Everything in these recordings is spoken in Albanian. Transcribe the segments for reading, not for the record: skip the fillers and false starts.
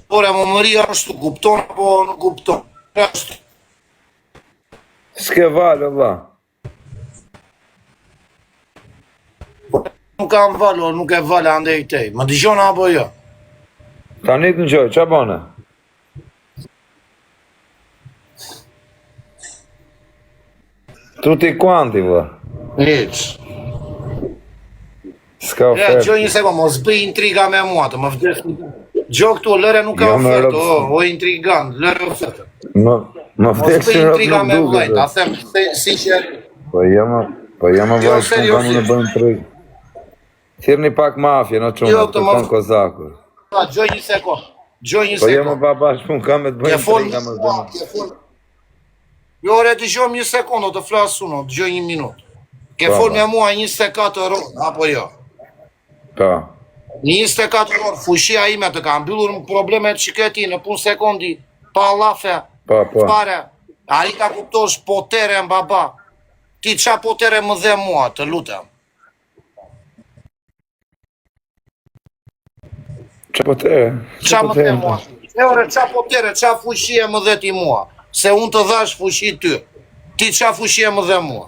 Ora më mëria është, kupton apo nuk kupton? Është. S'ke valë, valla. Nuk kam valë, nuk e valë ande i tej. Më dëgjon apo jo? Tani të ngjoj, ç'a bane? Tutti quanti, valla. Hiç. S'ka Ja, ofertë. gjoj një sekund, mos bëj intriga me mua, të më vdes. Gjo këtu, lëre nuk ka Jo, më ofertë, rëpë. o intrigant, lëre ofertë. Më Mos vdeksin bëj rrët intriga nuk me duke. vllajt, a them sinqerisht. Po jam Jo, vllaj, s'kam kam në seriozisht. bëjmë trik. Thirrni pak mafje, në qumë, Jo, të të më kanë kozakur. gjoj një sekund. Gjoj një Po jam sekund. baba, shpun kam me të Ke bëjmë fol trik, me më mua, zëmë. ke fol. Jo, ore, dëgjom një sekund, do të flas unë, dëgjoj një minutë. Ke Po, fol po. me mua 24 orë, apo jo? Po. 24 orë, fushia ime të ka mbyllur problemet që këti në punë sekundi, pa lafe, Po. fare. Ari ta kuptosh potere në baba. Ti qa potere më dhe mua, të lutem. Qa po te? Qa më dhe mua? E ore, qa potere, qa fushie më dhe ti mua? Se unë të dhash fushi ty. Ti qa fushie më dhe mua?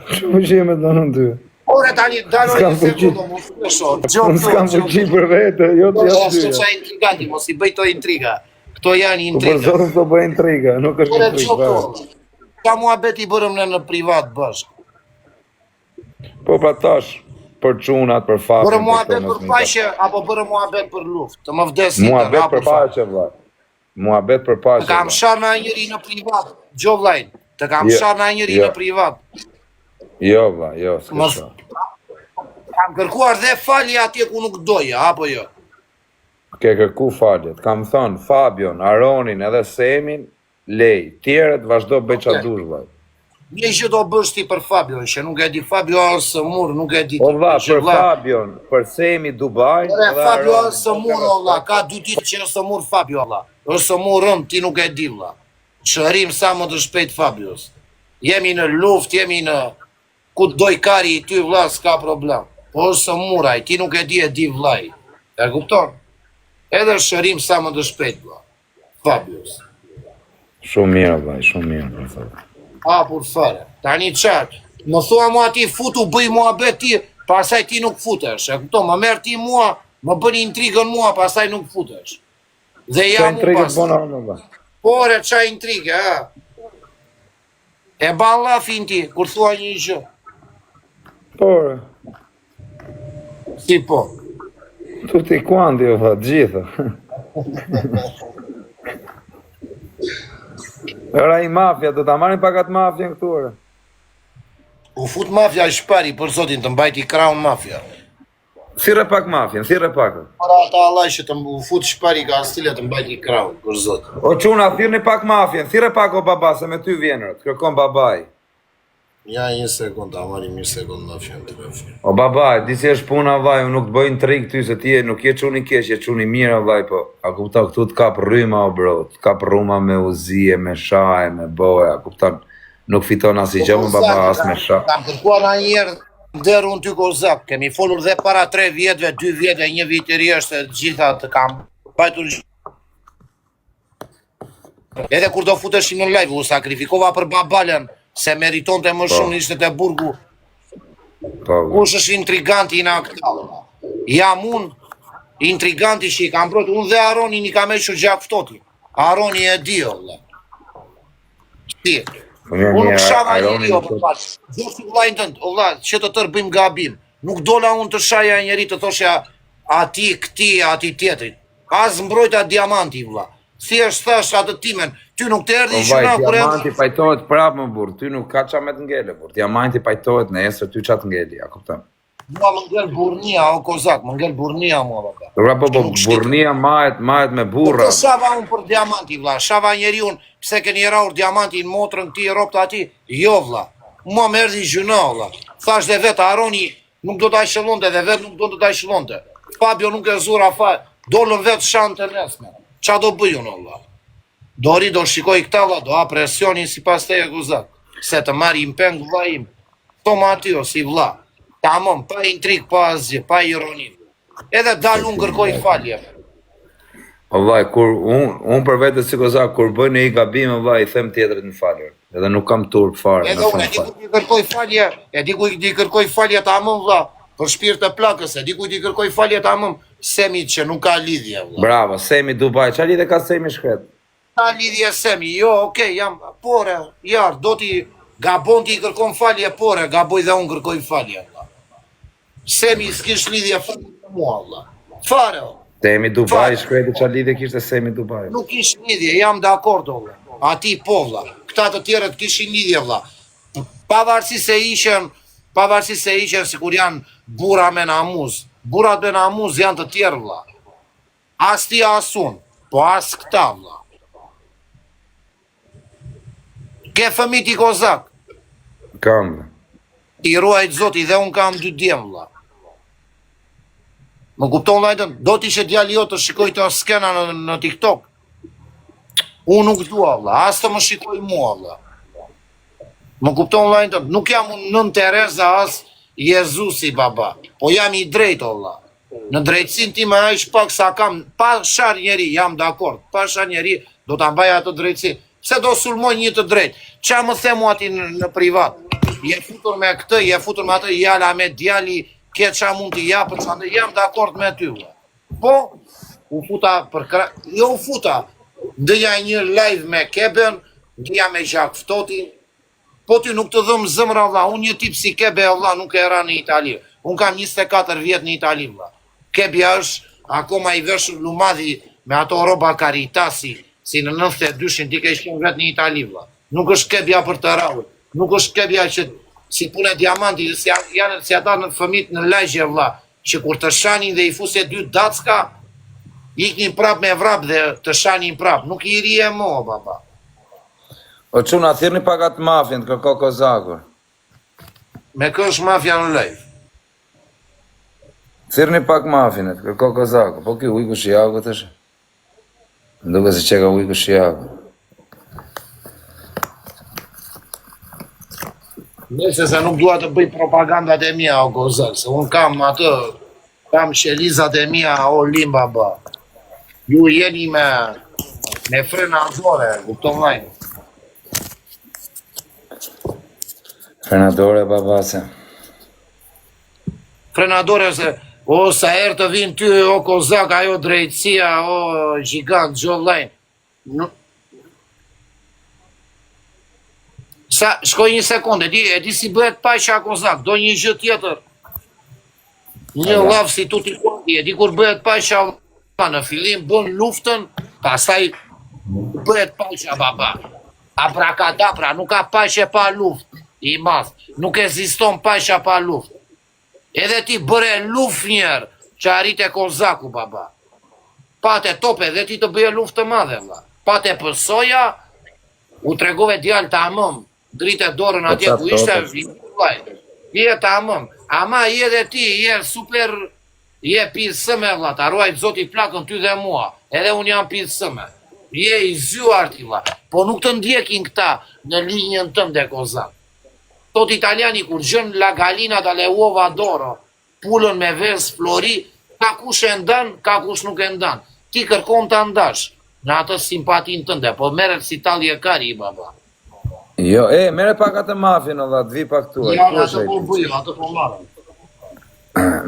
Qa po që jeme të në ty? Ore, tani, dalo S'kam një sekundu, mos të shorë. Unë s'kam fuqi për vete, jo të jashtë Ashtë dyja. qa intriganti, mos i bëj to intriga. Këto janë Po për intriga. zorës të bëjnë intriga, nuk është Ore, intriga. qëto, ka mua beti bërëm në privat bashkë. Po pra tash, për çunat, për fakën, Bërë mua bet këto për mos mi paqe, apo bërë mua bet për luft, të më vdesin Mua të bet rapër për paqe, vlla. Mua bet për paqe. Të kam vlla. sharë në njëri në privat, gjo vlajnë, të kam Jo, sharë në njëri jo. në privat. Jo, vlla, jo, s'ka Mos- shok. Kam kërkuar dhe falje atje ku nuk doja, apo jo? Ke kërku faljet. Kam thënë Fabion, Aronin edhe Semin, lej. Tjerët vazhdo bëj qa dush, vlla. Një që do bësh ti për Fabion, që nuk e di Fabio asë mur, nuk e di O vlla, që për Fabion, për Semi Dubai, Ore, edhe Fabio Aronin. është së mur, valla, ka 2 ditë që është së mur Fabio, valla. është së mur rëm, ti nuk e di, valla. Shërim sa më të shpejt Fabios. Jemi në luft, jemi në ku të doj kari i ty, vlla, s'ka problem. Po është së muraj, ti nuk e di vllai. E kupton? Edhe shërim sa më të shpejt, vlla. Fabios. Shumë mirë, vlla, shumë mirë, për thot. Hapur fare. Tani qatë, më thua mua ti futu, bëj mua bet ti, pasaj ti nuk futesh. E kupton, më merë ti mua, më bëni intrigën mua, pasaj nuk futesh. Dhe Qa jam unë intrigët pas. bona unë, vlla. Ore, qa intrigë, a? E ban lafin ti, kur thua një gjë. Por, Si po. tutti quanti, vlla, gjithë. Ora i mafja, do ta marrin pakat mafjen këtu, ore. U fut mafja i shpari, për zotin, të mbajti kraun mafja. Thirrë pak mafjen, thirrë pak. Para ata Allah që të u fut shpari ka stile të mbajti kraun, për zotin. O çuna, thirrni pak mafjen, thirrë pak o baba, se me ty vjenër, të kërkon babaj. Ja, një sekund, ta marim një sekund mafjen të rëfin. O babaj, di si është puna vaj, unë nuk të bëjnë trik ty se ti nuk je çuni keq, je çuni mirë vaj, po. A kupton, këtu të kap rryma o bro, të kap rruma me uzie, me shaje, me boja, kupton. Nuk fiton asnjë gjë më baba as me shah. Kam kërkuar në njerë ndër unë ty kozak, kemi folur dhe para 3 vjetëve, 2 vjetë, 1 vit i ri është të gjitha të kam bajtur. Edhe kur do futeshim në live, u sakrifikova për babalen, se meriton të më shumë, ishte të burgu. Po. Kush është intriganti në aktalë? Jam unë, intriganti që i kam brojt, unë dhe Aroni një kam e që gjak ftoti. Aroni e di, olla. Ti. Unë nuk shava njeri, o përpaq. Gjosi vllajnë tëndë, o vlla, që të tërë bëjmë gabim. Nuk dola unë të shaja njeri të thoshja ati, këti, ati tjetrit. As mbrojta diamanti, vlla. Thjesht thash atë timen, ty nuk të erdi Po që vaj, na kur e... diamanti pajtohet prapë më burr, ty nuk ka qa me të ngele, burr. Diamanti pajtohet në esër, ty qa të ngeli, a kupton? Mua më ngel burnia, o kozak, më ngel burnia mua, baba. Pra po burnia mahet me burra. Të shava unë për diamanti, vlla. Shava njeri unë, pse keni raur diamantin, motrën ti, ropta ati. Jo, vlla. Mua më erdi gjuna, vlla. Thash dhe vetë, Aroni nuk do t'a shëllonte dhe vetë nuk do t'a shëllonte. Fabio nuk e zura fal. Dolën vetë shanë të nesme. Qa do bëj unë, vlla? Do ri, do shikoj këta, vlla, do ha presionin si pas teje kozak. Se të marri im peng, vlla im. Toma aty, o si vlla. Tamam, pa intrik, pa asgjë, pa ironi. Edhe dal unë kërkoj falje. O vaj, kur unë për vetë si kozak, kur bëj në i gabim, o vaj, i them tjetërit në falër. Edhe nuk kam turp fare. Edhe unë, e di ku t'i kërkoj falje, e di ku t'i kërkoj falje ta mëm, vlla, për shpirt të plakës, e di ku t'i kërkoj falje ta mëm, Semi që nuk ka lidhje, vlla. Bravo, Semi Dubai, qa lidhe ka Semi shkret? Ka lidhje Semi, jo, okej, jam, pore, jarë, do t'i gabon t'i kërkon falje, pore, gaboj dhe unë kërkoj falje, vlla. Semi s'kish lidhje falje me mua, vlla. Fare, o. Semi Dubai shkreti qa lidhe kishte Semi Dubai. Nuk ish lidhje, jam dakord, vlla. Ati po, vlla. Këta të tjerët kishin lidhje, vlla. Pavarësisht se ishen sikur janë burra me namuz. Burrat me namuz janë të tjerë, vlla. As ti as unë, po as këta, vlla. Ke fëmijë ti kozak, Kam. i ruajt zoti dhe unë kam 2 djem, vlla. Më kupton vllajtën, do t'ishe djali jo të shikoj të skena në TikTok. Unë nuk dua, vlla, as të më shikoj mua, vlla. Më kupton vllajtën, nuk jam unë nën Tereza as Jezusi baba, po jam i drejtë, vlla. Në drejtësinë time aq pak sa kam, pa shar njeri, jam dakord, pa shar njeri do ta mbaj atë drejtësi. Pse do sulmoj një të drejtë? Qa më the mua ti në privat? Je futur me këtë, je futur me atë, jala me djali, ke qa mund t'i japë, jam dakord me ty, vlla. Po, u futa jo u futa, ndëja një live me Keben, ndëja me Gjak Ftotin, po ty nuk të dhëm zëmra, vlla, unë një tip si Kebe, vlla, nuk e ra në Itali. Unë kam 24 vjet në Itali, vlla. Kebja është akoma i veshur lumadhi me ato roba Caritasi, si në 92-shin ti ke shkon vetë në Itali, vlla. Nuk është Kebja për të rrahur, nuk është Kebja që si punë diamanti, janë si ata në fëmijët në lagje, vlla, që kur të shanin dhe i fuse 2 dacka, iknin prap me vrap dhe të shanin prap. Nuk i rije mo, baba. O quna, thirni pak atë mafjen, të kërko kozakur. Me kë është mafja në live? Thirni pak mafjen, të kërko kozakur. Po ki ujku shiaku të shë. Nduke se që ka ujku shiaku. Nëse se nuk dua të bëj propagandat e mia, o kozak, se unë kam atë, kam shelizat e mia, o limba, ba. Ju jeni me frenadore, kupton vllai. Frenadore, babase. Frenadore se, o sa herë të vinë ty, o kozak, ajo drejtësia, o gjigant, gjo vllai. Sa, shkoj një sekundë, e di si bëhet paqja kozak, do një gjë tjetër. Një llav si tuti kondi, e di kur bëhet paqja, në fillim bën luftën, pastaj bëhet paqja baba. Abrakadabra, nuk ka paqje pa luftë, i madh, nuk ekziston paqja pa luftë. Edhe ti bëre luftë njerë, që arrit e kozaku baba. Pate tope, edhe ti të bëje luftë të madhe, vlla. Pate pësoja, u tregove djalë të amëm, drite dorën atje ku ishte, je të amëm, ama je dhe ti, je super, je pisëme, vlla, ta ruajt zoti plakën ty dhe mua, edhe unë jam pisëme, je i zjuar ti, vlla, po nuk të ndjekin këta në linjën tënde kozak. Tot italiani kur gjën la galina dalle uova d'oro, pulën me ves flori, ka kush e ndan, ka kush nuk e ndan, ti kërkon të ndash, në atë simpatin tënde, po merret si talje kari, baba. Jo, mere pak atë mafjen, olla, të vi pak tua. Ja, atë po bëjmë, atë po marrëm.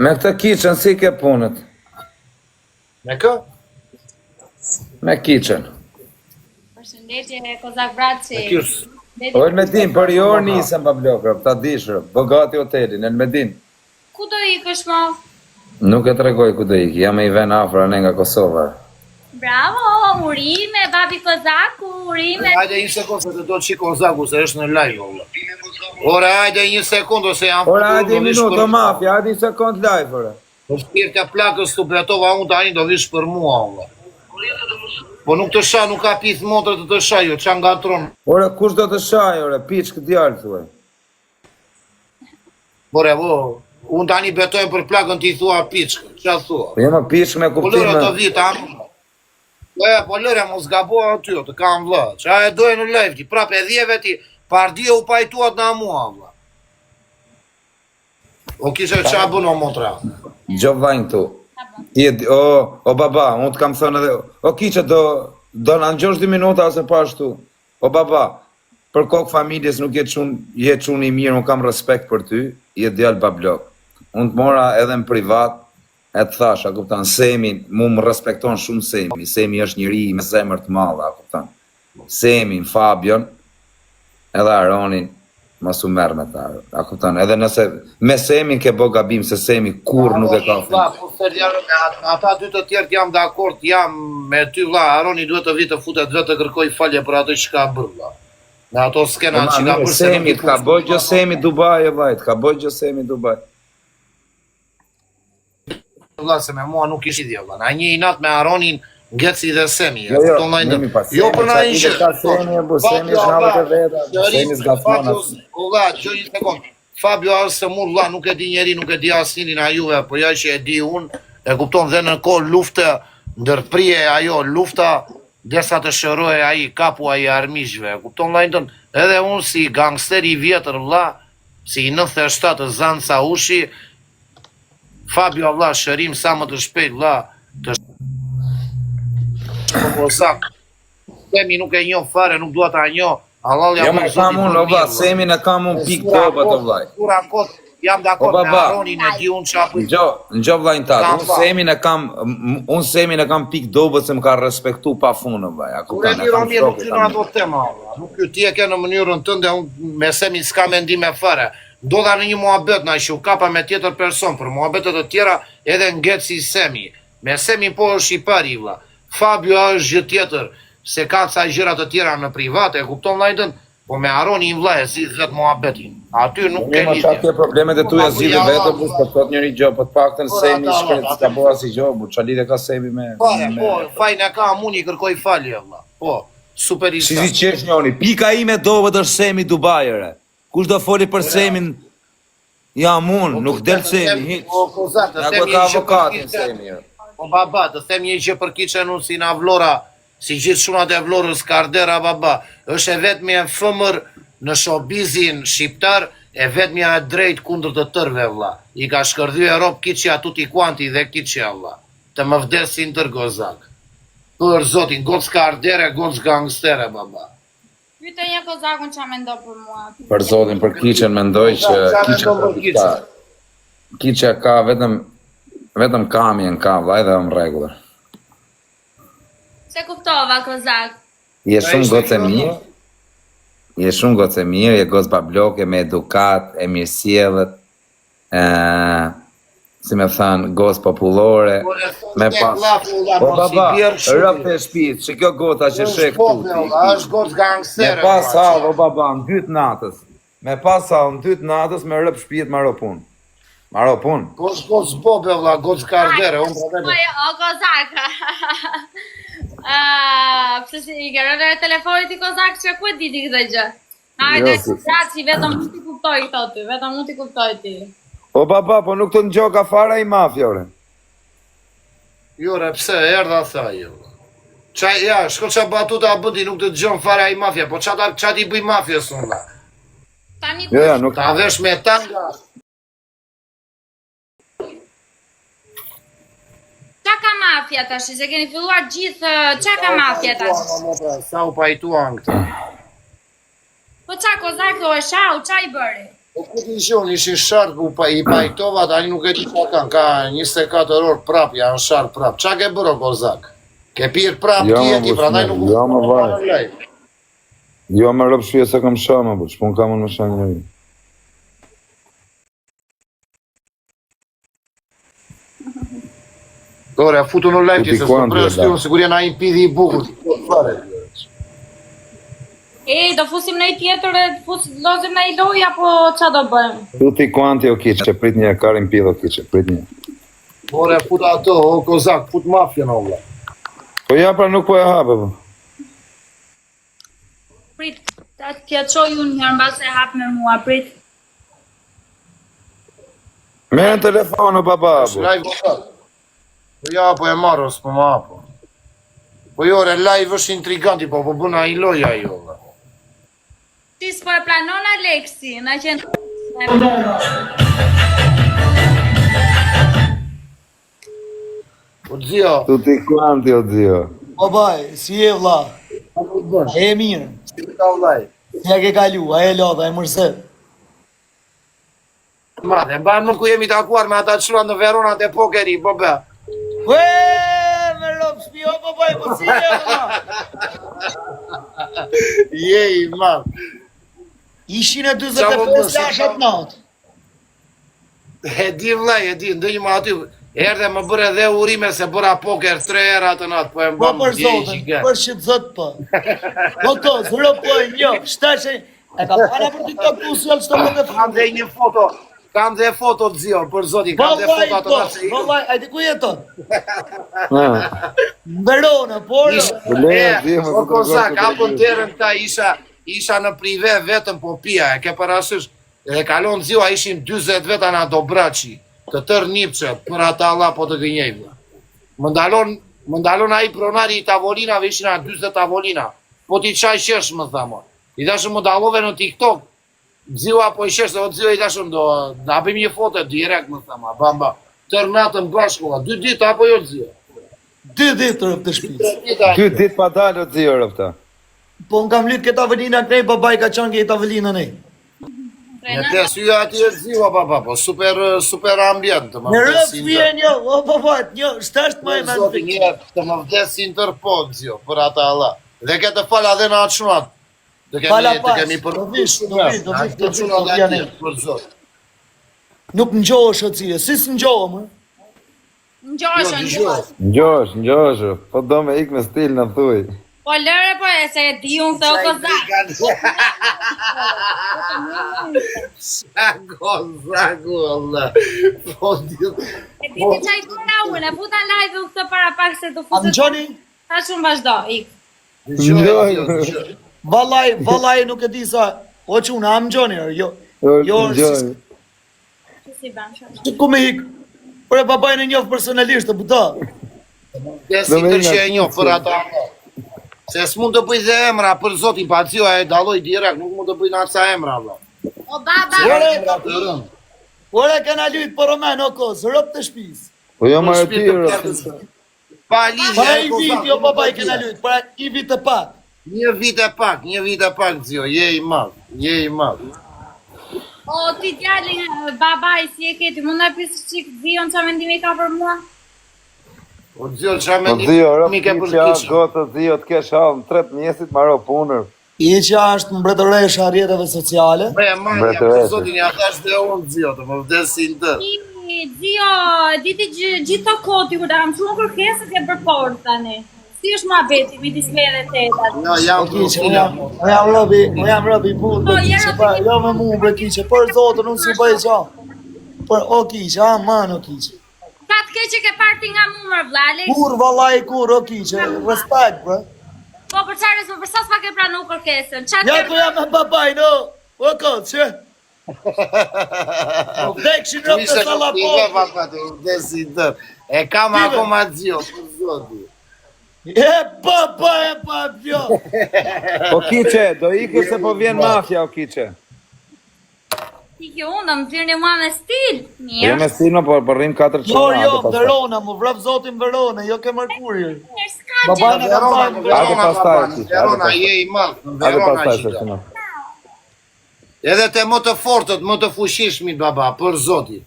Me këtë kitchen, si ke punët? Me kë? Me kitchen. Përshëndetje, Kozak Braci. Me kjus. O Elmedin, për jo nisëm pa blokër, ta dishër, bëgati hotelin, Elmedin. Ku do ikësh mo? Nuk e tregoj ku do ik, jam e i ven afra ne nga Kosova. Bravo, urime, babi Kozaku, urime. Hajde një sekundë se të do të shiko Kozaku, se është në live, olla. Ore, hajde një sekundë, se jam... Ora, hajde një minutë, do mafja, hajde një sekundë live, ore. Për shpirë të plakës të betova unë tani do vish për mua, olla. Po nuk të sha, nuk ka pith motrë të sha, jo, qa nga tronë. Ore, kush do të shaj, ore, piç këtë djallë, thuaj. Ore, unë tani betojmë për plakën ti thua piçkë, qa thua? Po jema piç me Po lërë të kuptime. vitë, amë. Po lërë, mos gaboha aty, të kam vla. Qa e dojë në live ti, prap e dhjeve ti, pardia u pajtuat në mua, vla. O kishe qa bënë o motra? Gjovajnë këtu. Ta O baba, unë të kam thënë edhe, o kiqe, do në ngjosh 2 minuta ose pa ashtu. O baba, për kokë familjes nuk je çun i mirë, unë kam respekt për ty, je djalë bablok. Unë të mora edhe në privat, e të thash, a kuptan, Semi, mu më respekton shumë Semi. Semi është njëri me zemër të madhe, a kuptan. Semin, Fabion, edhe Aronin, mos u merr me ta. A kupton? Edhe nëse me Semin ke bë gabim, se Semi kur nuk e ka thënë. Ata dy të tjerë jam dakord, jam me ty vlla, Aroni duhet të vitë të futet vetë të kërkoj falje për atë që ka bërë vlla. Me ato skena që ka bërë Semi, ka bëj gjë Semi Dubai vllai, ka bëj gjë Semi Dubai. Vlla se me mua nuk ishi dhe vlla. Na një inat me Aronin Geci dhe Semi. Jo, për na ishte. Semi është navët e veta, Semi zgatmon. Vlla, gjë një sekond. Fabio Alsemur, vlla, nuk e di njeri, nuk e di asnjërin a juve, po ja që e di unë, e kupton dhe në kohë lufte, ndërprije ajo lufta, derisa të shëroj ai kapu ai armiqve, kupton vllajtën? Edhe unë si gangster i vjetër vlla, si 97 Zan Saushi, Fabio vlla, shërim sa më të shpejt vlla, Sak. Semi nuk e njoh fare, nuk dua ta njoh. Allah ja më kam unë, vlla, Semi në kam unë pik doba të vllai. Kura kot, jam dakord me Aronin e di unë çapo. Ngjo vllajin tat. Unë Semi në kam pik doba se më ka respektu pafund vllai. A kupton? Nuk kanë ato tema. Nuk ti e ke në mënyrën tënde, unë me Semi s'ka mendime fare. Ndodha në një muhabet na që u kapa me tjetër person, për muhabetet të tjera edhe ngeci Semi. Me Semi po është i pari vlla. Fabio është gjë tjetër, se ka ca gjëra të tjera në private, e kupton vllajtën, po me Aronin vlla e zgjidh vetë muhabetin. Aty nuk ke lidhje. Ne ke problemet e tua zgjidhë vetëm, po thot njëri gjë, po të paktën Semi shkret ka bëra si gjë, po çfarë lidhje ka Semi me? Po, fajin e ka Amuni kërkoi falje vlla. Po, super i. Si qesh njëri, pika ime dobët është Semi Dubajere. Kush do foli për Semin? Ja unë, nuk del Semi hiç. Ja ku ka avokatin Semi. Po baba, të them një gjë për kiçen unë si na Vlora, si gjithë shunat e Vlorës Kardera baba, është e vetmi e fëmër në showbizin shqiptar, e vetmi e drejt kundër të tërve vlla. I ka shkërdhyer rob kiçja tuti quanti dhe kiçja vlla. Të më vdesin tër gozak. Për zotin, goc Kardere, goc gangstere baba. Pyete një kozakun ç'a mendon për mua. Për zotin, për kiçen mendoj që kiçja ka vetëm kamjen ka vllai dhe në rregull. Se kuptova kozak. Je shumë gocë mirë. Je shumë gocë mirë, je gocë babloke me edukat, e mirësjellët. Si me thanë, gocë popullore, me pas. Po baba, rrëp të shtëpisë, që kjo gota që shek këtu. Është gocë gangstere. Me pas hall, o baba, në 2 natës. Me pas hall, në 2 natës me rrëp shtëpitë maro punë. Maro punë. Gocë bobe vlla, gocë Kardere, unë po vetë. O kozak. Pse si i kërën e telefonit i kozak që ku e diti këtë gjë? Hajde, që vetëm mu t'i kuptoj thotë, vetëm mu t'i kuptoj ti. O baba, po nuk të ngjoka fare i mafja, ore. Jore, pse, erdha tha jo. Ja, shko qa batuta bëti nuk të gjon fare ai mafja, po qa ti bëj mafjes unë la? Tani nuk ta vesh me tanga. Qa ka mafja tash, se keni filluar gjithë, qa ka mafja tash? Sa u pajtuan këta. Po qa kozak o e shau, qa i bëri? Po ku t'i shion, ishin shartë, i pajtova, tani nuk e ti qa kanë, ka 24 orë prap, janë shartë prap. Qa ke bërë o kozak? Ke pirë prap tjeti, pra ndaj nuk jo, më vaj. Jo, më rëpë shuje se kam shama, po shpun kam unë më shanë njëri. Dore, futu në live ti, se së prejës ty, sigur jena i pidhi i bukur. Do fusim në i tjetër e lozim në i loj, apo qa do bëjmë? Tuti kuanti o kiqe, prit një karin pidho kiqe, prit një. Dore, fut ato, o kozak, fut mafja në vla. Po ja, pra nuk po e hape, po. Prit, ta t'ja qoj unë njërë mba se hap me mua, prit. Me në telefonu, baba, po. Po ja, po e marrë, s'po ma apo. Po jore, live është intriganti, po bëna i loja jo. Ti s'po e planon Aleksi, na qenë... O dzio. Tutti quanti, o zio. O baj, si e vlla? E mirë. Si ta vllai. Ja ke kalu, a e lodha, e mërse. Madhe, mban më ku jemi takuar me ata çruan në Veronat e pokeri, po bë. Ue, me rop shpi, o po baj, po si e vlla? Je i madh. Ishin e 45 lashat natë. E di vllai, e di, ndonjë më aty erdhe më bëre dhe urime se bëra poker 3 herë atë natë, po e Po mbam për djej zotin, gjigant. për shqip zot po. Po to, zëro po e një, shtashe, e ka para për TikTok të usjel që të më dhe Kam dhe një foto, kam dhe foto zio, për zotin, kam dhe Vallaj foto atë po, natë se vallaj, a di ku jeton? Ah, Në Verona, por... Po koza, ka për terën ta isha në prive vetëm po pia, e ke parasysh, edhe kalon zio, a ishin 20 veta na Dobraçi, të tërë nipçet, për ata Allah po të gënjej vlla. Më ndalon ai pronari i tavolinave, ishin a 40 tavolina, po ti çaj qesh më tha mo. I dashëm më dallove në TikTok, zio apo i qesh, o zio i dashëm do, na bëjmë një foto direkt më tha ma, bamba, tërë natën bashkë, 2 ditë apo jo zio? 2 ditë rëp të shpis. 2 ditë pa dalë, o zio, rëpta. Po në kam lytë këtë avelina krej, babaj ka qënë këtë avelina nej. Në të syja ati e zio, baba, po super ambient, të më Në rëp vdes shpi e një, o babaj, një, shtasht më e me në Zotin një, të më vdes Interpol, zio, për ata Allah. Dhe këtë fala dhe në atë shunat. Fala pas, kemi për do vish, Të shunat dhe atje, për zot. Nuk në gjohë shë cije, si së në gjohë më? Ngjosha, ngjosha. Ngjosh, po do me ik me stil në thuj. Po lëre po e se e di unë se o kozak. Zaku, Allah. Po, E di të qaj bëra unë, e futa live u këtë para pak se të A fuset. në gjoni? Ta shumë vazhdo, ik. dëgjoj. Valaj nuk e di sa, o që unë, a më gjoni, jo, Ngjosh. Që si ban shumë. si ku me hik, për e babaj në njofë personalisht të buta. Desi tërshë e njohë për ata. Se s'mund të bëj dhe emra, për zotin, pa zio e daloj direkt, nuk mund të bëj në atësa emra, Allah. O baba, Ore kena lujtë për Roman, o kos, rëp të shpis. Po jo më e ti, rëpta. Pa lidhje, Para e i kozak, vit, jo babaj kena lujtë, para i vit të pak. Një vit e pak, zio, je i madh. o ti djalin babaj si e keti, mund në pisë qik zion që mendimi ka për mua? O zio, qa me Po një zio, mi ke për rëpta, kisha. gotë, zio, të kesh halë në 3 mjesit, maro punër. I që është mbretëresha rjetëve sociale. Bre, manja, për zotin, ja thash dhe unë, zio, të më vdesin të. Zio, diti gjithë të koti, kur da kam shumë kërkesë ke për portë tani. Si është ma beti, mi diskve dhe tetat. Jo, jam Kiqe, o jam rëbi punë, Po, bre kiqe, jam pa, rëbi jo me mu, bre kiqe, për zotën, unë si bëj qa. Për o kiqe, a man o kiqe. Ka të keqe ke parti nga mu mërë vla, Alex. Kur, valaj, kur, o kiqe, respekt, bre. Po për qarës, për sa s'pa ke pranu kërkesën. Qa Ja ke ku jam me babaj, no, o kod, që? O vdekshin rëp të Ishte në salapo. prive, papa, të vdesin të. E kam akoma zio, për zotin. E pa, jo. Po kiqe, do ike se po vjen mafja, o kiqe. ti ki unë, do më thyrë një mua me stil. Po jo Mirë. me stilma, por rrim 4 Jo, qëna. jo, Verona, mu vrap zotin Verona, jo ke Merkurir. Mirë, s'ka Babaj gjë. në kam Verona, bajnë në Verona. Verona, pastaj, papa, në Kiqe, Verona, hajde je i madh, në Ade Verona pastaj se gjitha. qëna. Edhe te më të fortët, më të fuqishmit, baba, për zotin.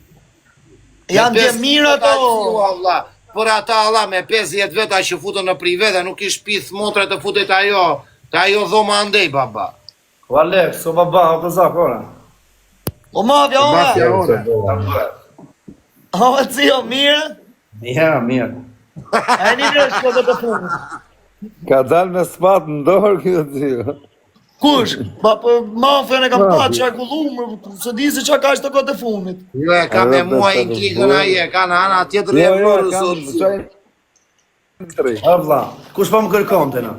Janë Me dhe 50 mirë veta ato. ziu, Allah. Për ata Allah me 50 veta që futën në prive dhe nuk ish pith motre të futet ajo dhoma andej, baba. O Alex, o baba, o kozak, ora. O mafja, Mafja ora. ore. O cio, mirë. Ja, mirë. E një në shko dhe të punë. Ka dal me spat në dorë kjo zio. Kush? Pa për mafja në kam pa që e kullumë, se di se që ka ishtë të kote funit. Jo, e ka me mua i klikën aje, ka në ana tjetër e Jo, vërë kam sot. O vlla, kush po më kërkon të në?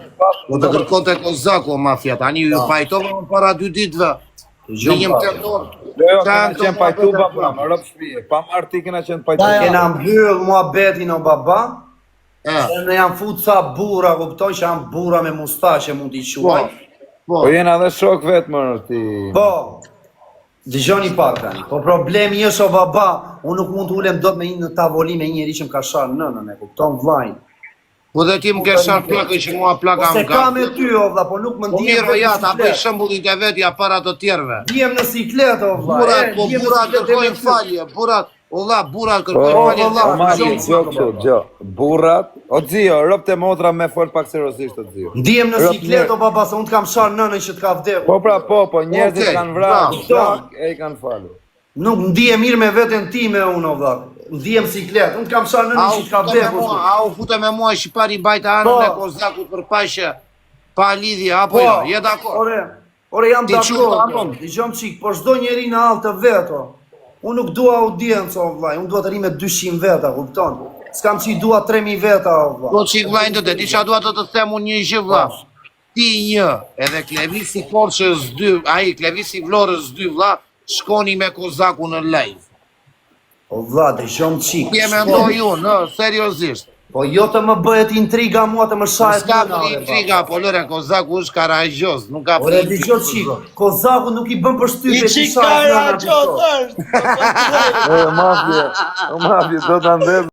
Do të kërkon të kozaku o mafja, tani ju pajtova më para 2 ditëve. Gjënjëm të dorë. Jo, kena qenë pajtu baba, më rëpë shpije. Pa marë ti kena qenë pajtu. Ja, ja. Kena mbyll mua betin o baba, E, se në jam fut sa bura, kuptoj që jam bura me mustashe mund t'i quaj. po, Po jena dhe shok vetë më ti. Po, Dëgjoni pak tani. Po problemi është o baba, unë nuk mund të ulem dot me një në tavolinë me një njerëz që më ka sharë nënën, e kupton vllajin. Po dhe ti më ke sharë plakë që mua plaka Se më ka me ty o vlla, po nuk më Po ndihem. mirë, ja, ta bëj shembullin e vetja para të tjerëve. Ndihem në siklet o vlla. Burat, po burat kërkojnë falje, burat, burat kërkojnë falje. O Mali, gjo. Burrat, o Xio, rob te motra me fol pak seriozisht o Xio. Ndihem në siklet o baba, se unë të kam sharë nënën që të ka vdekur. Po pra, po, njerëzit Okej, kanë vrarë, bravo. shak, e i kanë falur. Nuk ndihem mirë me veten time unë o vlla. Ndihem siklet. Unë të kam sharë nënën që të ka vdekur. A u fute me mua shqipari bajta anën e kozakut për paqe pa lidhje apo Po, jo? Je dakord? Ore jam Ti çu dakord. Dëgjom çik, po çdo njeri në altë vetë. Unë nuk dua audiencë o vllai, unë dua të rri me 200 veta, kupton? S'kam që i dua 3000 veta o vllai. Po çik vllajin të ti çfarë dua të them unë një gjë vlla. Ti një, edhe Klevisi Korçës 2, ai Klevisi Vlorës 2 vlla, shkoni me kozakun në live. O vlla, dëgjom çik. Ti e mendoj unë, seriozisht. Po jo të më bëhet intriga mua të më shahet S'ka nëna, ore, intriga, po lore kozaku është karajgjos, nuk ka. Ore dëgjoj çik, Kozaku nuk i bën përshtypje I qikara gjot është. O mafje, do ta ndem.